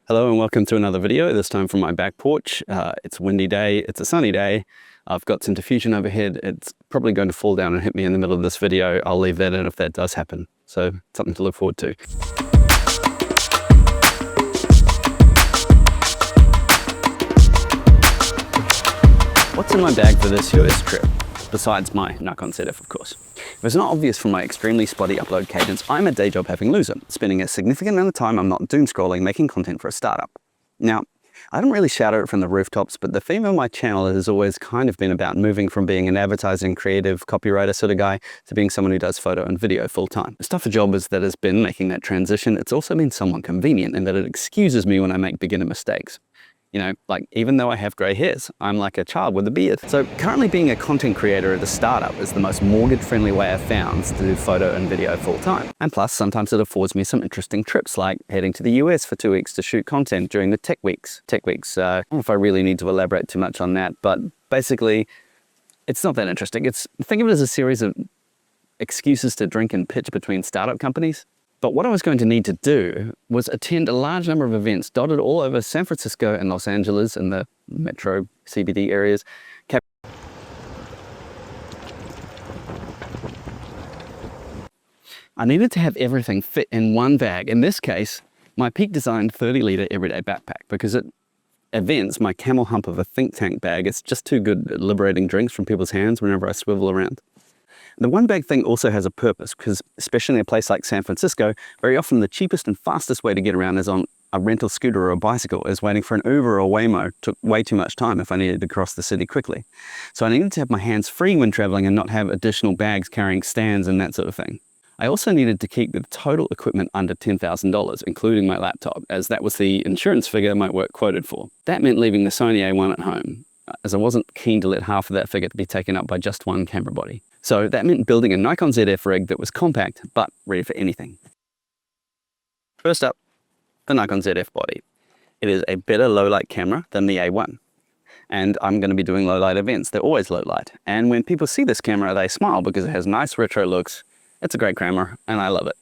Hello and welcome to another video, this time from my back porch. It's a windy day, it's a sunny day. I've got some diffusion overhead. It's probably going to fall down and hit me in the middle of this video. I'll leave that in if that does happen. So something to look forward to. What's in my bag for this US trip? Besides my Nikon ZF, of course. If it's not obvious from my extremely spotty upload cadence, I'm a day job having loser, spending a significant amount of time I'm not doom scrolling making content for a startup. Now, I don't really shout it from the rooftops, but the theme of my channel has always kind of been about moving from being an advertising, creative, copywriter sort of guy to being someone who does photo and video full time. As tough a job as that has been making that transition, it's also been somewhat convenient in that it excuses me when I make beginner mistakes. You know, like even though I have grey hairs, I'm like a child with a beard. So currently being a content creator at a startup is the most mortgage-friendly way I've found to do photo and video full time. And plus, sometimes it affords me some interesting trips, like heading to the US for 2 weeks to shoot content during the tech weeks. I don't know if I really need to elaborate too much on that, but basically, it's not that interesting. Think of it as a series of excuses to drink and pitch between startup companies. But what I was going to need to do was attend a large number of events dotted all over San Francisco and Los Angeles in the metro CBD areas. I needed to have everything fit in one bag. In this case, my Peak designed 30-litre everyday backpack, because at events, my camel hump of a think tank bag is just too good at liberating drinks from people's hands whenever I swivel around. The one bag thing also has a purpose, because especially in a place like San Francisco, very often the cheapest and fastest way to get around is on a rental scooter or a bicycle, as waiting for an Uber or Waymo took way too much time if I needed to cross the city quickly. So I needed to have my hands free when traveling and not have additional bags carrying stands and that sort of thing. I also needed to keep the total equipment under $10,000, including my laptop, as that was the insurance figure my work quoted for. That meant leaving the Sony A1 at home, as I wasn't keen to let half of that figure to be taken up by just one camera body. So that meant building a Nikon ZF rig that was compact, but ready for anything. First up, the Nikon ZF body. It is a better low-light camera than the A1. And I'm going to be doing low-light events. They're always low-light. And when people see this camera, they smile because it has nice retro looks. It's a great camera, and I love it.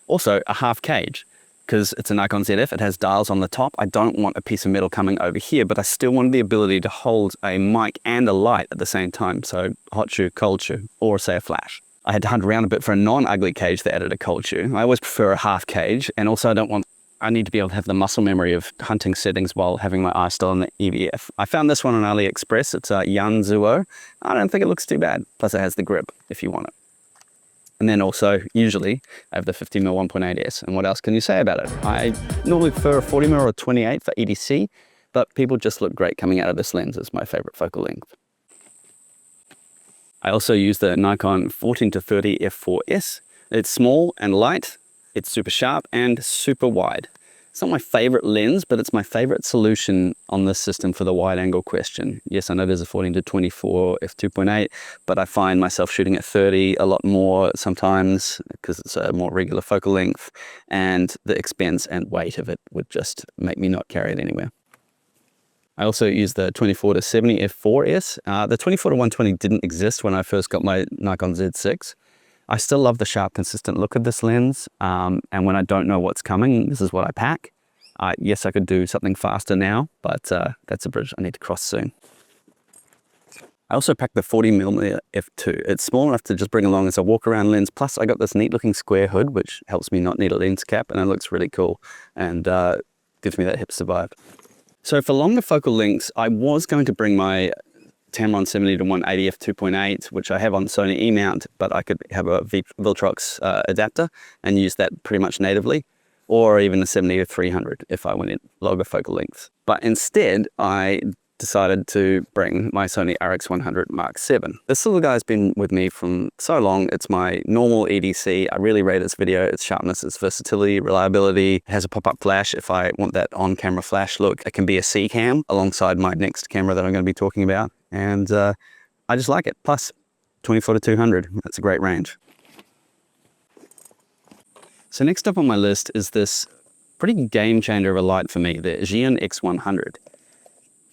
Also, a half cage. Because it's a Nikon ZF, it has dials on the top. I don't want a piece of metal coming over here, but I still wanted the ability to hold a mic and a light at the same time. So hot shoe, cold shoe, or say a flash. I had to hunt around a bit for a non-ugly cage that added a cold shoe. I always prefer a half cage, and also I need to be able to have the muscle memory of hunting settings while having my eye still on the EVF. I found this one on AliExpress. It's a Yanzuo. I don't think it looks too bad. Plus it has the grip if you want it. And then also, usually, I have the 50mm 1.8S. And what else can you say about it? I normally prefer a 40mm or a 28 for EDC, but people just look great coming out of this lens. It's my favorite focal length. I also use the Nikon 14-30 f4S. It's small and light, it's super sharp and super wide. It's not my favorite lens, but it's my favorite solution on this system for the wide angle question. Yes, I know there's a 14-24 f2.8, but I find myself shooting at 30 a lot more sometimes because it's a more regular focal length, and the expense and weight of it would just make me not carry it anywhere. I also use the 24-70 f4S. The 24-120 didn't exist when I first got my Nikon Z6. I still love the sharp, consistent look of this lens, and when I don't know what's coming, this is what I pack. Yes, I could do something faster now, but that's a bridge I need to cross soon. I also packed the 40mm f2. It's small enough to just bring along as a walk-around lens, plus I got this neat-looking square hood, which helps me not need a lens cap, and it looks really cool, and gives me that hipster vibe. So for longer focal lengths, I was going to bring my Tamron 70-180 f2.8, which I have on Sony E-mount, but I could have a Viltrox adapter and use that pretty much natively, or even a 70-300 if I went in longer focal lengths. But instead, I decided to bring my Sony RX100 Mark VII. This little guy's been with me from so long. It's my normal EDC. I really rate its video, its sharpness, its versatility, reliability. It has a pop-up flash if I want that on-camera flash look. It can be a C cam alongside my next camera that I'm going to be talking about. And I just like it. Plus 24-200, that's a great range. So next up on my list is this pretty game changer of a light for me, the Zhiyun X100.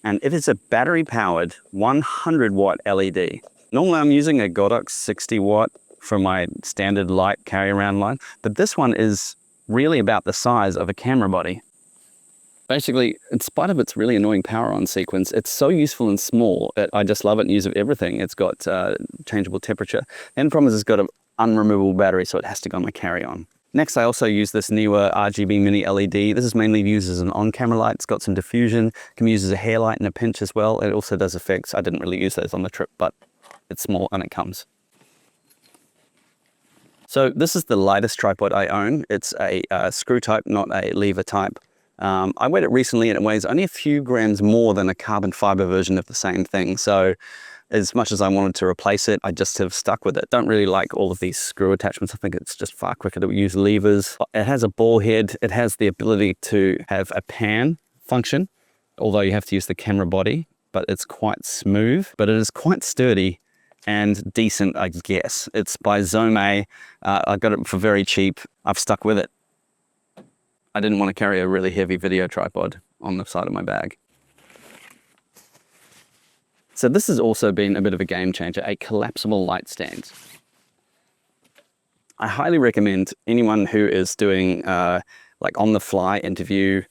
And it is a battery-powered 100-watt LED. Normally I'm using a Godox 60-watt for my standard light carry-around light, but this one is really about the size of a camera body. Basically, in spite of its really annoying power on sequence, it's so useful and small that I just love it and use it for everything. It's got changeable temperature. And the problem is it's got an unremovable battery, so it has to go on my carry-on. Next, I also use this Neewer RGB Mini LED. This is mainly used as an on-camera light. It's got some diffusion, can be used as a hair light and a pinch as well. It also does effects. I didn't really use those on the trip, but it's small and it comes. So this is the lightest tripod I own. It's a screw type, not a lever type. I weighed it recently and it weighs only a few grams more than a carbon fiber version of the same thing. So as much as I wanted to replace it, I just have stuck with it. Don't really like all of these screw attachments. I think it's just far quicker to use levers. It has a ball head. It has the ability to have a pan function, although you have to use the camera body, but it's quite smooth, but it is quite sturdy and decent, I guess. It's by Zomei. I got it for very cheap. I've stuck with it. I didn't want to carry a really heavy video tripod on the side of my bag. So this has also been a bit of a game changer, a collapsible light stand. I highly recommend anyone who is doing like on the fly interview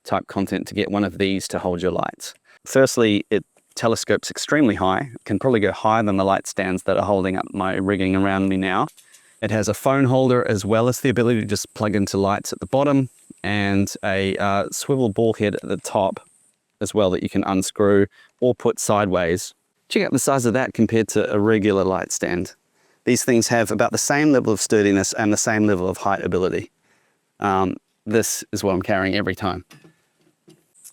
type content to get one of these to hold your lights. Firstly, it telescopes extremely high, can probably go higher than the light stands that are holding up my rigging around me now. It has a phone holder as well as the ability to just plug into lights at the bottom and a swivel ball head at the top as well that you can unscrew or put sideways. Check out the size of that compared to a regular light stand. These things have about the same level of sturdiness and the same level of height ability. This is what I'm carrying every time.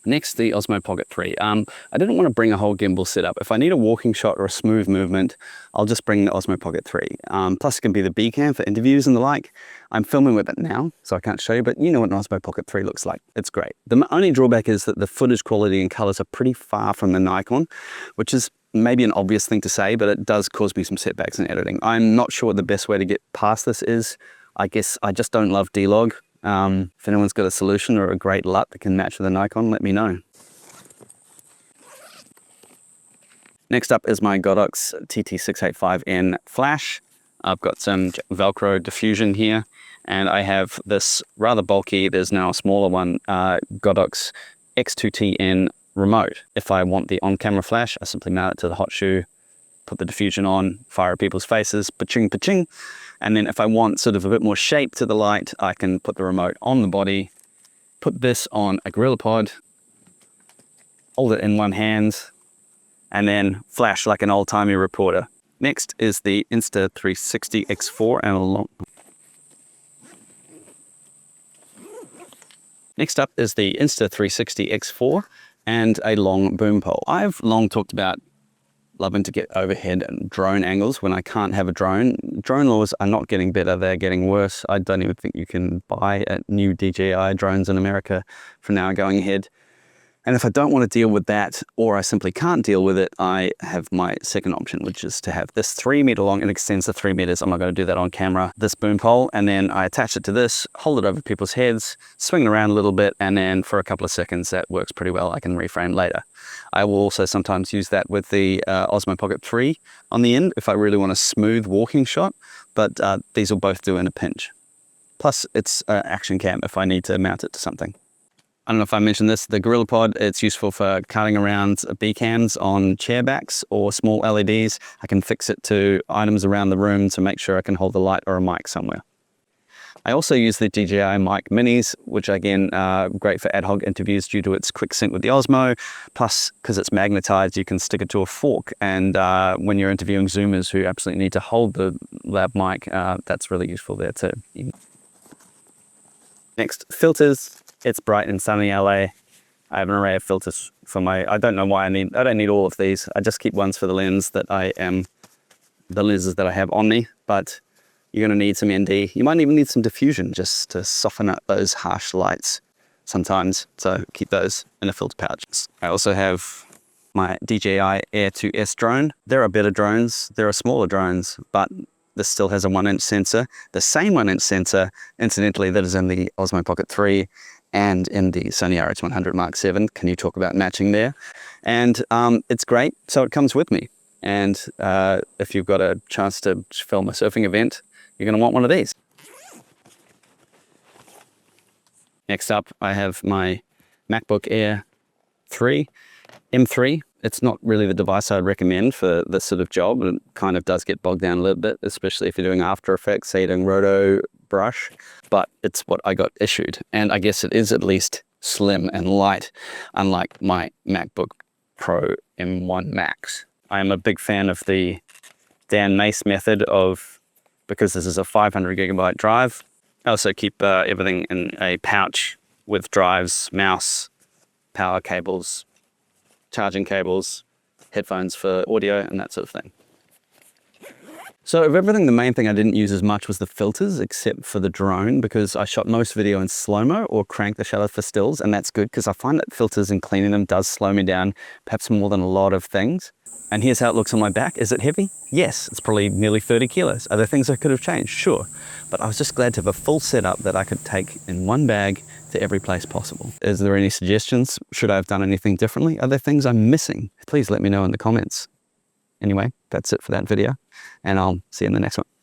Next, the Osmo Pocket 3. I didn't want to bring a whole gimbal setup. If I need a walking shot or a smooth movement, I'll just bring the Osmo Pocket 3. Plus it can be the B cam for interviews and the like. I'm filming with it now, so I can't show you, but you know what an Osmo Pocket 3 looks like. It's great. The only drawback is that the footage quality and colors are pretty far from the Nikon, which is maybe an obvious thing to say, but it does cause me some setbacks in editing. I'm not sure what the best way to get past this is. I guess I just don't love D-Log. If anyone's got a solution or a great LUT that can match with a Nikon, let me know. Next up is my Godox TT685N flash. I've got some Velcro diffusion here, and I have this rather bulky, there's now a smaller one, Godox X2TN remote. If I want the on-camera flash, I simply mount it to the hot shoe, put the diffusion on, fire at people's faces, pa-ching, pa-ching. And then if I want sort of a bit more shape to the light, I can put the remote on the body, put this on a GorillaPod, hold it in one hand, and then flash like an old-timey reporter. Next is the Insta360 X4 and a long... Next up is the Insta360 X4 and a long boom pole. I've long talked about loving to get overhead and drone angles when I can't have a drone. Drone laws are not getting better, they're getting worse. I don't even think you can buy new DJI drones in America from now going ahead. And if I don't want to deal with that, or I simply can't deal with it, I have my second option, which is to have this 3 meter long, it extends to 3 meters. I'm not going to do that on camera, this boom pole. And then I attach it to this, hold it over people's heads, swing it around a little bit. And then for a couple of seconds, that works pretty well. I can reframe later. I will also sometimes use that with the Osmo Pocket 3 on the end, if I really want a smooth walking shot, but these will both do in a pinch. Plus it's action cam if I need to mount it to something. I don't know if I mentioned this, the GorillaPod, it's useful for carting around B cams on chair backs or small LEDs. I can fix it to items around the room to make sure I can hold the light or a mic somewhere. I also use the DJI Mic Minis, which again are great for ad hoc interviews due to its quick sync with the Osmo. Plus, because it's magnetized, you can stick it to a fork. And when you're interviewing Zoomers who absolutely need to hold the lab mic, that's really useful there too. Next, filters. It's bright and sunny LA. I have an array of filters for my, I don't know why I don't need all of these. I just keep ones for the lens that the lenses that I have on me, but you're gonna need some ND. You might even need some diffusion just to soften up those harsh lights sometimes. So keep those in a filter pouch. I also have my DJI Air 2S drone. There are better drones, there are smaller drones, but this still has a 1-inch sensor. The same 1-inch sensor, incidentally, that is in the Osmo Pocket 3 and in the Sony RX100 Mark 7. Can you talk about matching there? And it's great, so it comes with me. And if you've got a chance to film a surfing event, you're gonna want one of these. Next up, I have my MacBook Air 3, M3. It's not really the device I'd recommend for this sort of job. It kind of does get bogged down a little bit, especially if you're doing After Effects, say you're doing roto brush, but it's what I got issued. And I guess it is at least slim and light, unlike my MacBook Pro M1 Max. I am a big fan of the Dan Mace method of, because this is a 500 gigabyte drive, I also keep everything in a pouch with drives, mouse, power cables, charging cables, headphones for audio, and that sort of thing. So of everything, the main thing I didn't use as much was the filters, except for the drone, because I shot most video in slow-mo or crank the shutter for stills, and that's good because I find that filters and cleaning them does slow me down, perhaps more than a lot of things. And here's how it looks on my back. Is it heavy? Yes, it's probably nearly 30 kilos. Are there things I could have changed? Sure. But I was just glad to have a full setup that I could take in one bag to every place possible. Is there any suggestions? Should I have done anything differently? Are there things I'm missing? Please let me know in the comments. Anyway, that's it for that video, and I'll see you in the next one.